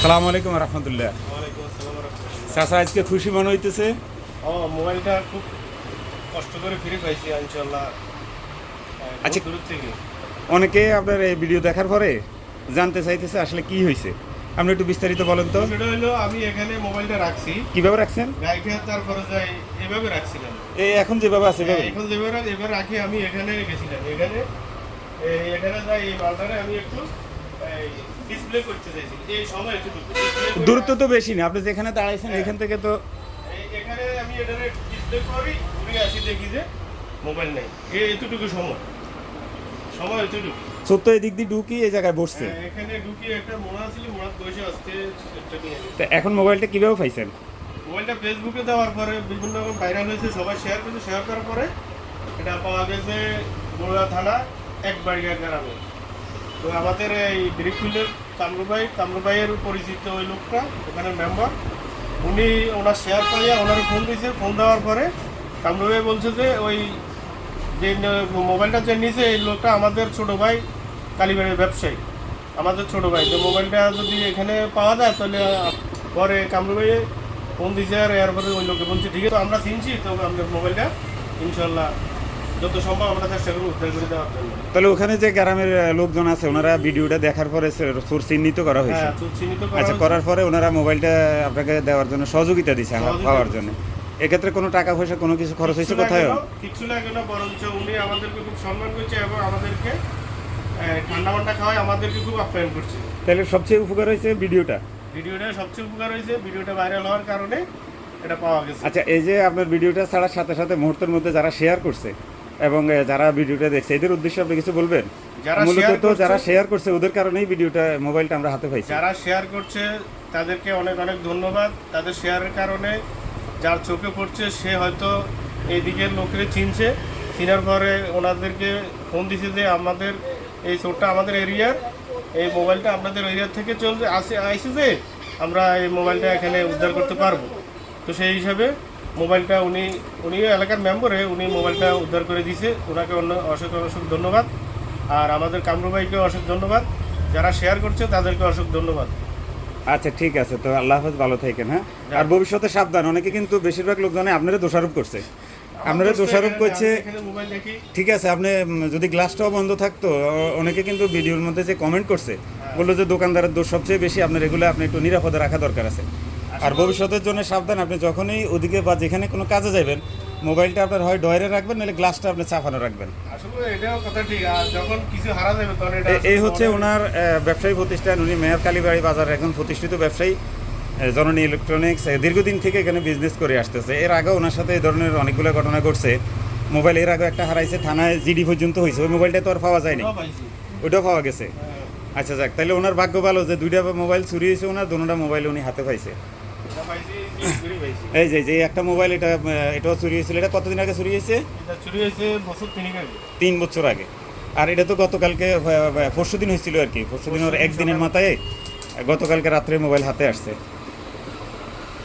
আসসালামু আলাইকুম রহমতুল্লাহ। ওয়ালাইকুম আসসালাম রাহমাতুল্লাহ। চাচা আজকে খুশি মনে হইতেছে? মোবাইলটা খুব কষ্ট করে ফিরে পাইছি ইনশাআল্লাহ। আচ্ছা, দূর থেকে অনেকে আপনার এই ভিডিও দেখার পরে জানতে চাইতেছে আসলে কি হয়েছে, আপনি একটু বিস্তারিত বলেন তো। সেটা হলো আমি এখানে মোবাইলটা রাখছি, কিভাবে রাখছেন? রাইখে তারপরে যাই এভাবে রাখছিলাম। এই এখন যেভাবে আছে এভাবে? এখন যেভাবে এবার রাখি আমি এখানে গেছিলাম, এখানে যাই এই মালটারে আমি একটু ডিসপ্লে করতে চাইছি। এই সময় একটু দূরত্ব তো বেশি না, আপনি যেখানে দাঁড়াইছেন এখান থেকে তো। এখানে আমি এটারে ডিসপ্লে করি, ঘুরে আসি দেখি যে মোবাইল নেই। এতটুকু সময় এতটুকু সত্য এদিক দিয়ে ঢুকি এই জায়গায় বসছে। এখানে ঢুকি একটা মোড়া ছিল, মোড়া বসে আসতে সেটা নিয়ে তো এখন মোবাইলটা কিভাবে পাইছেন? মোবাইলটা ফেসবুকে দেওয়ার পরে বিভিন্ন রকম ভাইরাল হয়েছে, সবাই শেয়ার করেছে। শেয়ার করার পরে এটা পাওয়া গেছে বড়ুয়া থানা একবাড়িয়া গ্রামে। তো আমাদের এই ব্রিকফিল্ডের কামরু ভাইয়ের পরিচিত ওই লোকটা, ওখানে মেম্বার, উনি ওনার শেয়ার পাইয়া ওনার ফোন দিয়েছে। ফোন দেওয়ার পরে কামরু ভাই বলছে যে ওই যে মোবাইলটা যে নিয়েছে এই লোকটা আমাদের ছোট ভাই, কালীবাড়ির ব্যবসায়ী, আমাদের ছোট ভাই। যে মোবাইলটা যদি এখানে পাওয়া যায় তাহলে পরে কামরু ভাই ফোন দিয়েছে, আর এরপরে ওই লোককে বলছে ঠিক আছে, তো আমরা চিনছি, তো আমাদের মোবাইলটা ইনশাল্লাহ যত সম্ভব আমরা চেষ্টা করবো উদ্ধার করে দেওয়ার জন্য। তাহলে ওখানে যে গ্রামের লোকজন আছে ওনারা ভিডিওটা দেখার পরে সোর্স চিহ্নিত করা হয়েছে। হ্যাঁ, তো চিহ্নিত করা আচ্ছা, হয়েছে। করার পরে ওনারা মোবাইলটা আপনাকে দেওয়ার জন্য সহযোগিতা দিচ্ছে সহযোগিতা পাওয়ার দিচ্ছে। জন্য। এক্ষেত্রে কোনো টাকা পয়সা কোনো কিছু খরচ হয়েছে কোথায়? কিচ্ছু লাগে না, বরঞ্চ উনি আমাদেরকে খুব সম্মান করছে এবং আমাদেরকে ঠান্ডা মান্ডা খাওয়ায়, আমাদেরকে খুব আপ্যায়ন করছে। তাহলে সবচেয়ে উপকার হয়েছে ভিডিওটা। ভিডিওটা সবচেয়ে উপকার হয়েছে, ভিডিওটা ভাইরাল হওয়ার কারণে এটা পাওয়া গেছে। আচ্ছা, এই যে আপনার ভিডিওটা ছাড়ার সাথে সাথে মুহূর্তের মধ্যে যারা শেয়ার করছে এবং যারা ভিডিওটা দেখছে এদের উদ্দেশ্যে আপনি কিছু বলবেন? যারা মূলত share তো করছে- যারা শেয়ার করছে ওদের কারণেই ভিডিওটা মোবাইলটা আমরা হাতে পাইছি। যারা শেয়ার করছে তাদেরকে অনেক অনেক ধন্যবাদ। তাদের শেয়ারের কারণে যার চোখে পড়ছে সে হয়তো এই দিকের লোকেরা চিনছে, চিনার পরে ওনাদেরকে ফোন দিছে যে আমাদের এই চোরটা আমাদের এরিয়ার, এই মোবাইলটা আপনাদের এরিয়া থেকে চলছে আইসে যে আমরা এই মোবাইলটা এখানে উদ্ধার করতে পারবো। তো সেই হিসাবে মোবাইলটা উনিও এলাকার মেম্বারে, উনি মোবাইলটা উদ্ধার করে দিয়েছে। ওনাকে অসংখ্য ধন্যবাদ। আর আমাদের কামরু ভাইকে অসংখ্য ধন্যবাদ। যারা শেয়ার করছে তাদেরকে অসংখ্য ধন্যবাদ। আচ্ছা, ঠিক আছে, তো আল্লাহ হাফেজ, ভালো থাকেন। হ্যাঁ, আর ভবিষ্যতে সাবধান। অনেকে কিন্তু বেশিরভাগ লোকজনে আপনারা দোষারোপ করছে, আপনারা দোষারোপ করছে। মোবাইল দেখি, ঠিক আছে, আপনি যদি গ্লাসটাও বন্ধ থাকতো, অনেকে কিন্তু ভিডিওর মধ্যে যে কমেন্ট করছে বললো যে দোকানদারের দোষ সবচেয়ে বেশি, আপনার এগুলো আপনি একটু নিরাপদে রাখা দরকার আছে। আর ভবিষ্যতের জন্য সাবধান, আপনি যখনই ওদিকে বা যেখানে কোনো কাজে যাবেন মোবাইলটা আপনার হয় ডয়ারে রাখবেন, নাহলে গ্লাসটা আপনি চাপানো রাখবেন। আসলে এটাও কথা ঠিক। আর যখন কিছু হারা যাবে তখন এটা এই হচ্ছে ওনার ব্যবসায়ী প্রতিষ্ঠান। উনি মেয়র কালীবাড়ি বাজার একজন প্রতিষ্ঠিত ব্যবসায়ী, জননী ইলেকট্রনিক্স। দীর্ঘদিন থেকে এখানে বিজনেস করে আসতেছে। এর আগেও ওনার সাথে এই ধরনের অনেকগুলো ঘটনা ঘটছে। মোবাইল এর আগে একটা হারাইছে, থানায় জিডি পর্যন্ত হয়েছে। ওই মোবাইলটা তো আর পাওয়া যায়নি, পাইছি। ওইটাও পাওয়া গেছে। হ্যাঁ, আচ্ছা, যাক, তাহলে ওনার ভাগ্য ভালো যে দুইটা মোবাইল চুরি হয়েছে, ওনার দুটোটা মোবাইল উনি হাতে পাইছে। এটা পাইছি, পাইছি। এই যে একটা মোবাইল, এটাও চুরি হয়েছিল। এটা কতদিন আগে চুরি হয়েছে? এটা চুরি হয়েছে বছর 3 আগে। 3 বছর আগে। আর এটা তো গতকালকে পরশুদিন হয়েছিল আর কি, পরশুদিন ওর একদিনের মাথায় গতকালকে রাত্রে মোবাইল হাতে আসছে।